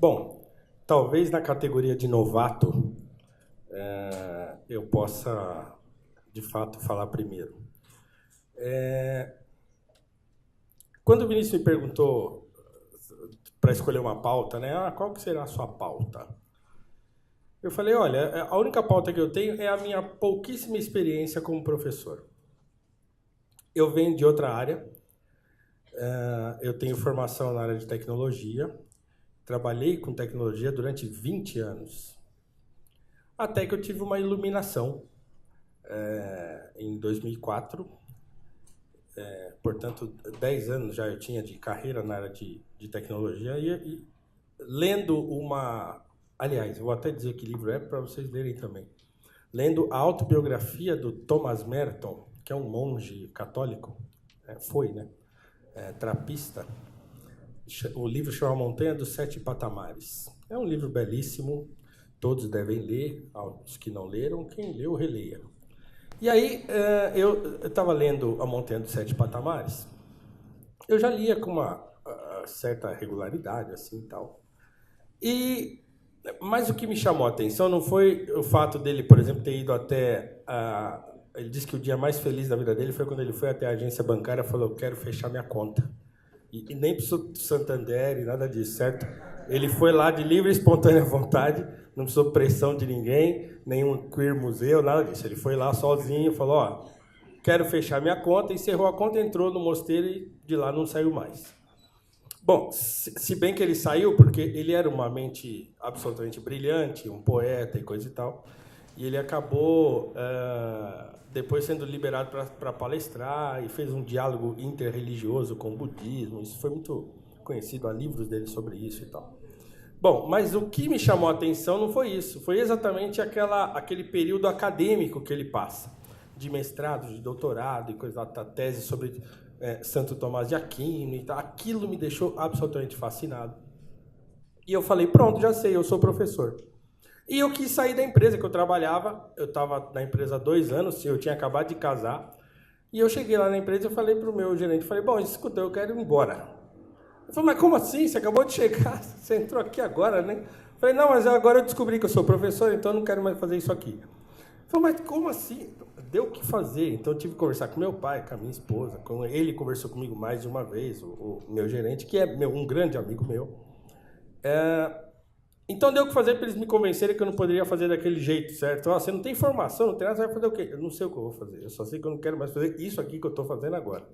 Bom, talvez na categoria de novato eu possa, de fato, falar primeiro. Quando o Vinícius me perguntou para escolher uma pauta, né? Qual que será a sua pauta? Eu falei, olha, a única pauta que eu tenho é a minha pouquíssima experiência como professor. Eu venho de outra área, eu tenho formação na área de tecnologia, trabalhei com tecnologia durante 20 anos, até que eu tive uma iluminação em 2004, portanto, 10 anos já eu tinha de carreira na área de tecnologia, e lendo uma... Aliás, vou até dizer que livro é para vocês lerem também. Lendo a autobiografia do Thomas Merton, que é um monge católico, foi, né? Trapista. O livro chama Montanha dos Sete Patamares. É um livro belíssimo, todos devem ler, os que não leram, quem leu, releia. E aí, eu estava lendo A Montanha dos Sete Patamares, eu já lia com uma certa regularidade, assim, tal. Mas o que me chamou a atenção não foi o fato dele, por exemplo, ter ido até... ele disse que o dia mais feliz da vida dele foi quando ele foi até a agência bancária e falou, eu quero fechar minha conta. E nem precisou do Santander e nada disso, certo? Ele foi lá de livre e espontânea vontade, não precisou pressão de ninguém, nenhum queer museu, nada disso. Ele foi lá sozinho, falou, quero fechar minha conta, encerrou a conta, entrou no mosteiro e de lá não saiu mais. Bom, se bem que ele saiu, porque ele era uma mente absolutamente brilhante, um poeta e coisa e tal, e ele acabou depois sendo liberado para palestrar e fez um diálogo interreligioso com o budismo. Isso foi muito conhecido, há livros dele sobre isso e tal. Bom, mas o que me chamou a atenção não foi isso, foi exatamente aquele período acadêmico que ele passa, de mestrado, de doutorado e coisa da tese sobre Santo Tomás de Aquino e tal. Aquilo me deixou absolutamente fascinado. E eu falei, pronto, já sei, eu sou professor. E eu quis sair da empresa que eu trabalhava. Eu estava na empresa há 2 anos, eu tinha acabado de casar. E eu cheguei lá na empresa e falei para o meu gerente, falei, bom, escuta, eu quero ir embora. Ele falou, mas como assim? Você acabou de chegar, você entrou aqui agora, né? Eu falei, não, mas agora eu descobri que eu sou professor, então eu não quero mais fazer isso aqui. Ele falou, mas como assim? Deu o que fazer. Então eu tive que conversar com meu pai, com a minha esposa. Ele conversou comigo mais de uma vez, o meu gerente, que é um grande amigo meu. Então deu o que fazer para eles me convencerem que eu não poderia fazer daquele jeito, certo? Você não tem formação, não tem nada, você vai fazer o quê? Eu não sei o que eu vou fazer, eu só sei que eu não quero mais fazer isso aqui que eu estou fazendo agora.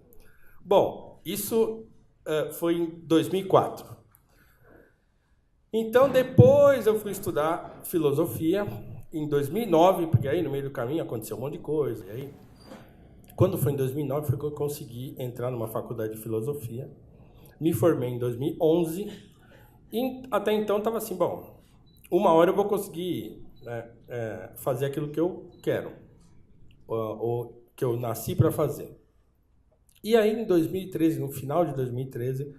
Bom, isso foi em 2004. Então depois eu fui estudar filosofia em 2009, porque aí no meio do caminho aconteceu um monte de coisa. E aí, quando foi em 2009, foi que eu consegui entrar numa faculdade de filosofia. Me formei em 2011 e até então estava assim, bom, uma hora eu vou conseguir fazer aquilo que eu quero, ou que eu nasci para fazer. E aí, em 2013, no final de 2013,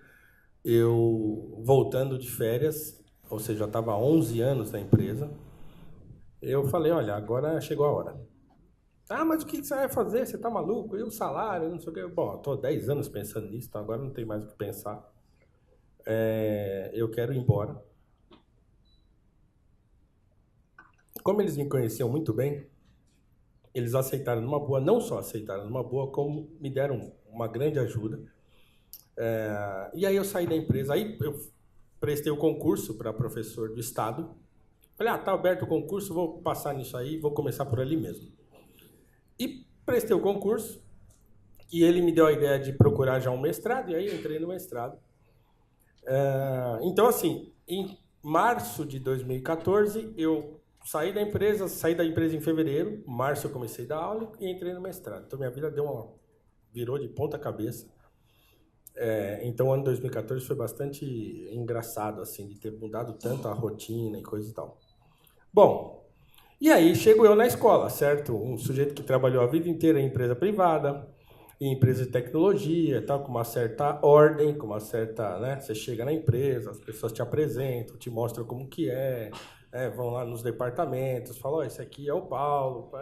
eu voltando de férias, ou seja, eu estava há 11 anos na empresa, eu falei, olha, agora chegou a hora. Mas o que você vai fazer? Você está maluco? E o salário? Não sei o quê. Bom, estou há 10 anos pensando nisso, então agora não tem mais o que pensar. Eu quero ir embora. Como eles me conheciam muito bem, eles aceitaram numa boa, não só aceitaram numa boa, como me deram uma grande ajuda. E aí eu saí da empresa, aí eu prestei o concurso para professor do Estado. Falei, tá aberto o concurso, vou passar nisso aí, vou começar por ali mesmo. E prestei o concurso, e ele me deu a ideia de procurar já um mestrado, e aí eu entrei no mestrado. Então, assim, em março de 2014, eu saí da empresa em fevereiro, março eu comecei a dar aula e entrei no mestrado. Então, minha vida virou de ponta cabeça. Então, o ano 2014 foi bastante engraçado, assim, de ter mudado tanto a rotina e coisa e tal. Bom, e aí chego eu na escola, certo? Um sujeito que trabalhou a vida inteira em empresa privada, em empresa de tecnologia, tal, com uma certa ordem, com uma certa, né? Você chega na empresa, as pessoas te apresentam, te mostram como que vão lá nos departamentos, falam, esse aqui é o Paulo,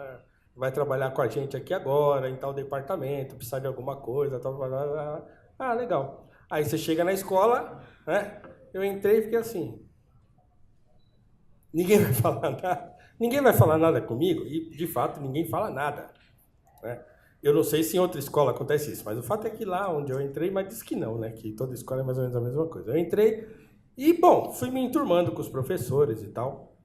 vai trabalhar com a gente aqui agora, em tal departamento, precisa de alguma coisa, tal, legal. Aí você chega na escola, né? Eu entrei e fiquei assim, Ninguém vai falar nada. Ninguém vai falar nada comigo e, de fato, ninguém fala nada. Né? Eu não sei se em outra escola acontece isso, mas o fato é que lá onde eu entrei, mas disse que não, né? Que toda escola é mais ou menos a mesma coisa. Eu entrei e, bom, fui me enturmando com os professores e tal.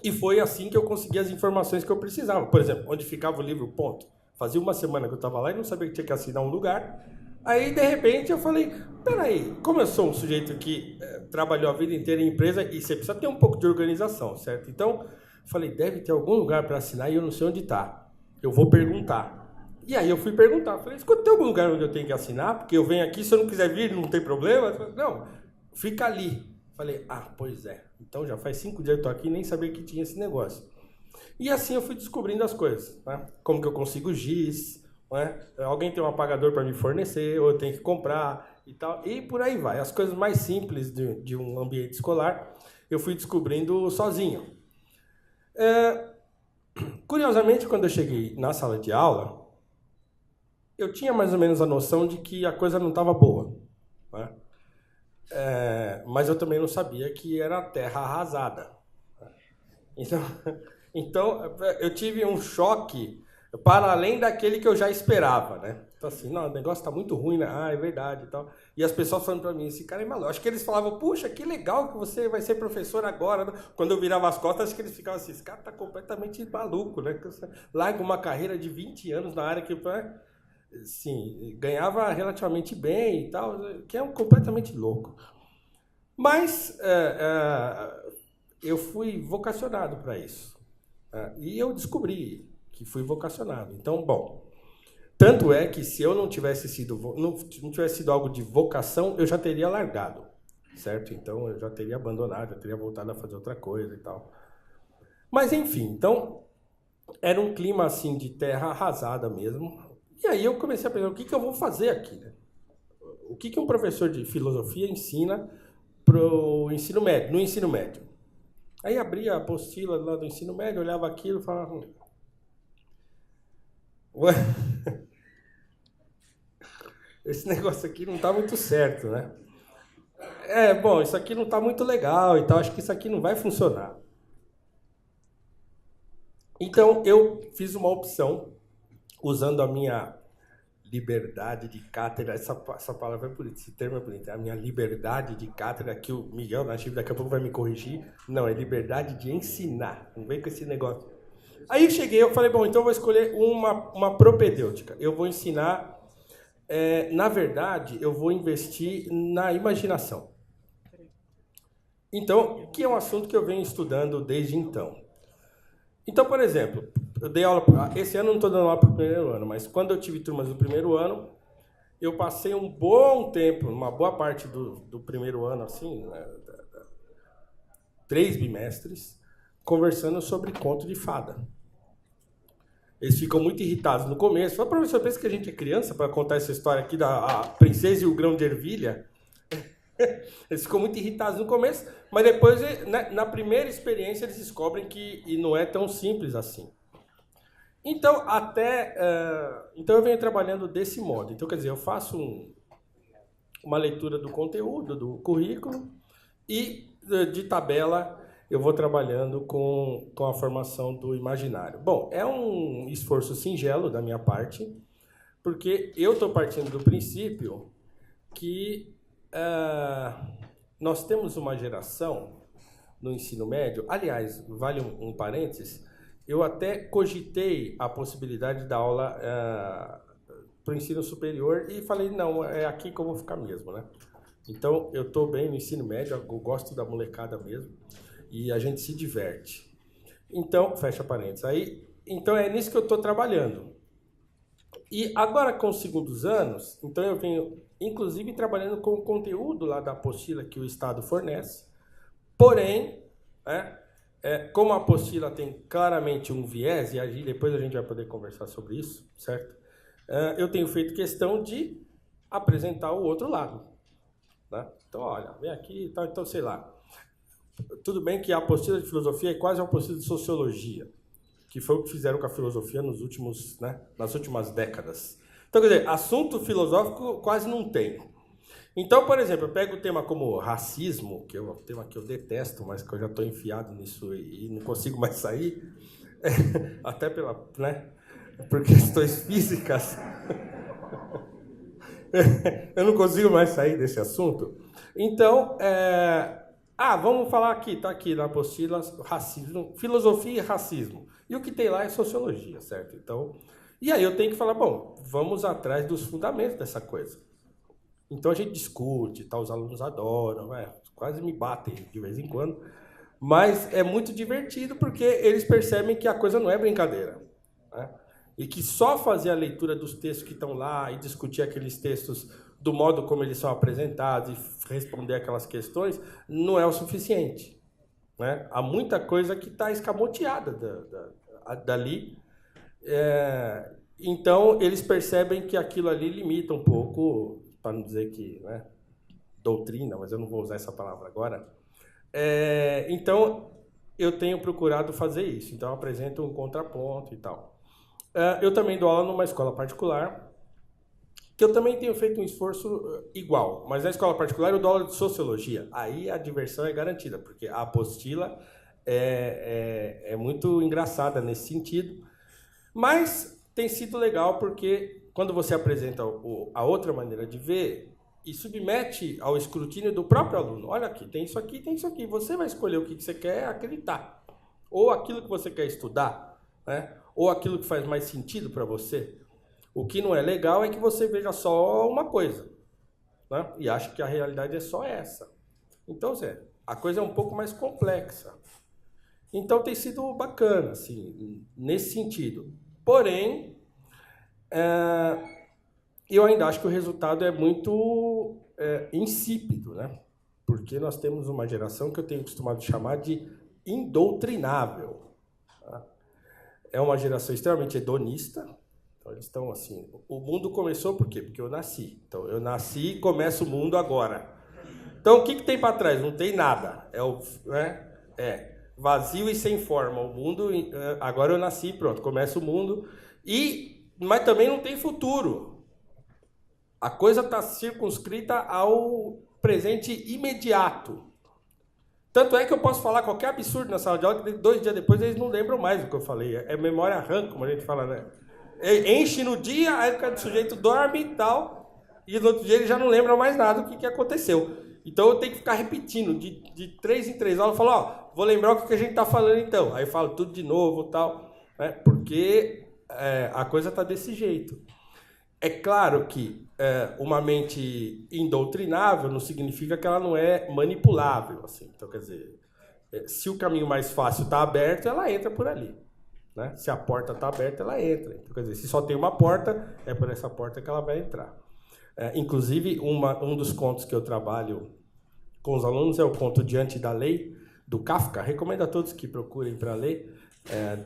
E foi assim que eu consegui as informações que eu precisava. Por exemplo, onde ficava o livro, ponto. Fazia uma semana que eu estava lá e não sabia que tinha que assinar um lugar. Aí, de repente, eu falei, peraí, como eu sou um sujeito que trabalhou a vida inteira em empresa e você precisa ter um pouco de organização, certo? Então, falei, deve ter algum lugar para assinar e eu não sei onde está. Eu vou perguntar. E aí eu fui perguntar. Falei, escuta, tem algum lugar onde eu tenho que assinar? Porque eu venho aqui, se eu não quiser vir, não tem problema? Falei, não, fica ali. Falei, pois é. Então já faz 5 dias que eu estou aqui e nem sabia que tinha esse negócio. E assim eu fui descobrindo as coisas. Né? Como que eu consigo giz, né? Alguém tem um apagador para me fornecer, ou eu tenho que comprar e tal. E por aí vai. As coisas mais simples de um ambiente escolar, eu fui descobrindo sozinho. Curiosamente, quando eu cheguei na sala de aula, eu tinha mais ou menos a noção de que a coisa não estava boa. Né? Mas eu também não sabia que era terra arrasada. Então, eu tive um choque para além daquele que eu já esperava, né? Então, assim, não, o negócio está muito ruim, né? É verdade e tal. E as pessoas falando para mim, esse cara é maluco. Acho que eles falavam, puxa, que legal que você vai ser professor agora. Quando eu virava as costas, acho que eles ficavam assim, esse cara está completamente maluco, né? Larga uma carreira de 20 anos na área que, sim, ganhava relativamente bem e tal, que é completamente louco. Mas eu fui vocacionado para isso. E eu descobri que fui vocacionado. Então, bom, tanto é que se eu não tivesse sido algo de vocação, eu já teria largado, certo? Então, eu já teria abandonado, já teria voltado a fazer outra coisa e tal. Mas, enfim, então, era um clima, assim, de terra arrasada mesmo. E aí eu comecei a pensar, o que eu vou fazer aqui, né? O que um professor de filosofia ensina pro ensino médio, no ensino médio? Aí abria a apostila lá do ensino médio, olhava aquilo e falava, ué, esse negócio aqui não está muito certo, né? Bom, isso aqui não está muito legal e tal, acho que isso aqui não vai funcionar. Então, eu fiz uma opção, usando a minha liberdade de cátedra, essa palavra é bonita, esse termo é bonito, a minha liberdade de cátedra, que o Miguel Nachive daqui a pouco vai me corrigir, não, é liberdade de ensinar, não vem com esse negócio. Aí eu cheguei, eu falei, bom, então eu vou escolher uma propedêutica, eu vou ensinar, na verdade, eu vou investir na imaginação. Então, que é um assunto que eu venho estudando desde então. Então, por exemplo, eu dei aula, esse ano eu não estou dando aula para o primeiro ano, mas quando eu tive turmas do primeiro ano, eu passei um bom tempo, uma boa parte do primeiro ano, assim, 3 bimestres, conversando sobre conto de fada. Eles ficam muito irritados no começo. Fala, professor, pensa que a gente é criança para contar essa história aqui da princesa e o grão de ervilha? Eles ficam muito irritados no começo, mas depois, na primeira experiência, eles descobrem que não é tão simples assim. Então, então eu venho trabalhando desse modo. Então, quer dizer, eu faço uma leitura do conteúdo, do currículo, e de tabela eu vou trabalhando com a formação do imaginário. Bom, é um esforço singelo da minha parte, porque eu estou partindo do princípio que nós temos uma geração no ensino médio, aliás, vale um parênteses, eu até cogitei a possibilidade da aula para o ensino superior e falei, não, é aqui que eu vou ficar mesmo, né? Então, eu estou bem no ensino médio, eu gosto da molecada mesmo, e a gente se diverte. Então, fecha parênteses. Então, é nisso que eu estou trabalhando. E agora, com os segundos anos, então eu venho, inclusive, trabalhando com o conteúdo lá da apostila que o Estado fornece, porém, como a apostila tem claramente um viés, e aí depois a gente vai poder conversar sobre isso, certo? Eu tenho feito questão de apresentar o outro lado. Né? Então, olha, vem aqui e tal, então, sei lá. Tudo bem que a apostila de filosofia é quase uma apostila de sociologia, que foi o que fizeram com a filosofia nas últimas décadas. Então, quer dizer, assunto filosófico quase não tem. Então, por exemplo, eu pego o tema como racismo, que é um tema que eu detesto, mas que eu já estou enfiado nisso e não consigo mais sair, até por questões físicas, eu não consigo mais sair desse assunto. Então, vamos falar aqui, está aqui na apostila, racismo, filosofia e racismo. E o que tem lá é sociologia, certo? Então, e aí eu tenho que falar, bom, vamos atrás dos fundamentos dessa coisa. Então a gente discute, os alunos adoram, quase me batem de vez em quando, mas é muito divertido porque eles percebem que a coisa não é brincadeira, né? E que só fazer a leitura dos textos que estão lá e discutir aqueles textos do modo como eles são apresentados e responder aquelas questões não é o suficiente, né? Há muita coisa que está escamoteada dali. Então eles percebem que aquilo ali limita um pouco, para não dizer que, né, doutrina, mas eu não vou usar essa palavra agora. Então, eu tenho procurado fazer isso. Então, eu apresento um contraponto e tal. Eu também dou aula numa escola particular, que eu também tenho feito um esforço igual. Mas na escola particular eu dou aula de sociologia. Aí a diversão é garantida, porque a apostila é muito engraçada nesse sentido. Mas tem sido legal porque quando você apresenta a outra maneira de ver e submete ao escrutínio do próprio aluno, olha aqui, tem isso aqui, tem isso aqui, você vai escolher o que você quer acreditar, ou aquilo que você quer estudar, né? Ou aquilo que faz mais sentido para você. O que não é legal é que você veja só uma coisa, né? E acha que a realidade é só essa. Então, a coisa é um pouco mais complexa. Então tem sido bacana, assim, nesse sentido. Porém, eu ainda acho que o resultado é muito insípido, né? Porque nós temos uma geração que eu tenho costumado chamar de indoutrinável. Tá? É uma geração extremamente hedonista. Então, eles estão assim... O mundo começou por quê? Porque eu nasci. Então, eu nasci e começa o mundo agora. Então, o que tem para trás? Não tem nada. Vazio e sem forma. O mundo... agora eu nasci, pronto. Começa o mundo. Mas também não tem futuro. A coisa está circunscrita ao presente imediato. Tanto é que eu posso falar qualquer absurdo na sala de aula que 2 dias depois eles não lembram mais do que eu falei. É memória RAM, como a gente fala, né? Enche no dia, aí o sujeito dorme e tal, e no outro dia ele já não lembra mais nada do que aconteceu. Então eu tenho que ficar repetindo, de 3 em 3 aulas, eu falo, vou lembrar o que a gente está falando então. Aí eu falo tudo de novo e tal, né? Porque a coisa está desse jeito. É claro que uma mente indoutrinável não significa que ela não é manipulável. Assim. Então, quer dizer, se o caminho mais fácil está aberto, ela entra por ali. Né? Se a porta está aberta, ela entra. Então, quer dizer, se só tem uma porta, é por essa porta que ela vai entrar. Inclusive, um dos contos que eu trabalho com os alunos é o conto Diante da Lei, do Kafka. Recomendo a todos que procurem para ler.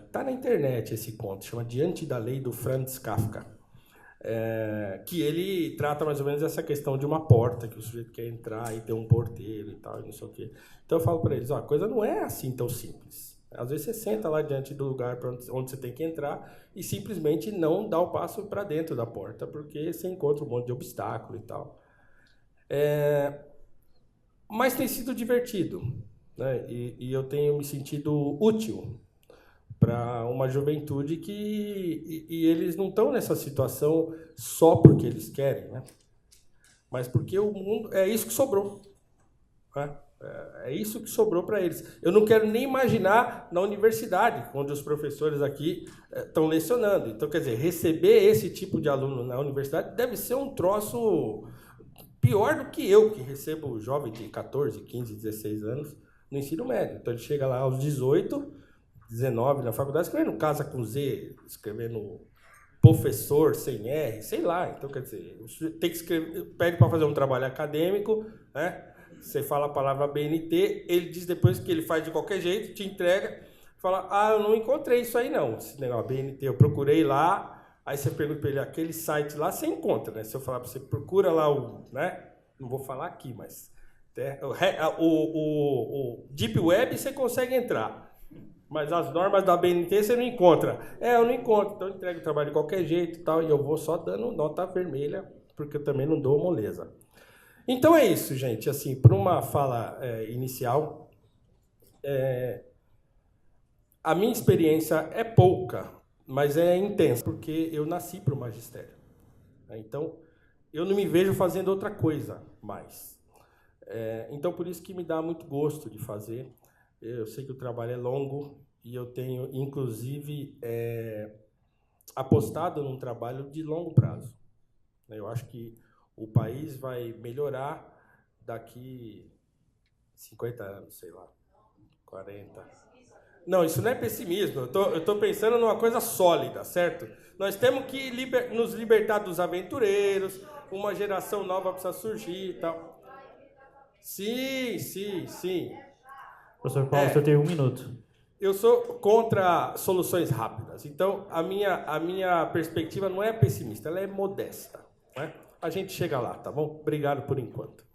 Está na internet esse conto, chama Diante da Lei, do Franz Kafka. Que ele trata mais ou menos essa questão de uma porta, que o sujeito quer entrar e ter um porteiro e tal, e não sei o quê. Então eu falo para eles, a coisa não é assim tão simples. Às vezes você senta lá diante do lugar onde você tem que entrar e simplesmente não dá o passo para dentro da porta, porque você encontra um monte de obstáculo e tal. Mas tem sido divertido, né? E eu tenho me sentido útil para uma juventude e eles não estão nessa situação só porque eles querem, né? Mas porque o mundo é isso que sobrou, né? É isso que sobrou para eles. Eu não quero nem imaginar na universidade, onde os professores aqui estão lecionando. Então, quer dizer, receber esse tipo de aluno na universidade deve ser um troço pior do que eu, que recebo jovem de 14, 15, 16 anos no ensino médio. Então, ele chega lá aos 18, 19 na faculdade, escrevendo casa com Z, escrevendo professor sem R, sei lá. Então, quer dizer, tem que escrever, pede para fazer um trabalho acadêmico, né? Você fala a palavra BNT, ele diz depois que ele faz de qualquer jeito, te entrega, fala, eu não encontrei isso aí não, esse negócio BNT, eu procurei lá, aí você pergunta para ele, aquele site lá você encontra, né? Se eu falar para você, procura lá né? Não vou falar aqui, mas o Deep Web você consegue entrar, mas as normas da BNT você não encontra. Eu não encontro, então eu entrego o trabalho de qualquer jeito e tal, e eu vou só dando nota vermelha, porque eu também não dou moleza. Então é isso, gente. Assim, para uma fala inicial, a minha experiência é pouca, mas é intensa, porque eu nasci para o magistério. Então, eu não me vejo fazendo outra coisa mais. Então, por isso que me dá muito gosto de fazer. Eu sei que o trabalho é longo e eu tenho, inclusive, apostado num trabalho de longo prazo. Eu acho que o país vai melhorar daqui 50 anos, sei lá, 40. Não, isso não é pessimismo. Eu estou pensando numa coisa sólida, certo? Nós temos que nos libertar dos aventureiros, uma geração nova precisa surgir e tal. Sim, sim, sim. Professor Paulo, o senhor tem 1 minuto. Eu sou contra soluções rápidas. Então, a minha perspectiva não é pessimista, ela é modesta. Né? A gente chega lá, tá bom? Obrigado por enquanto.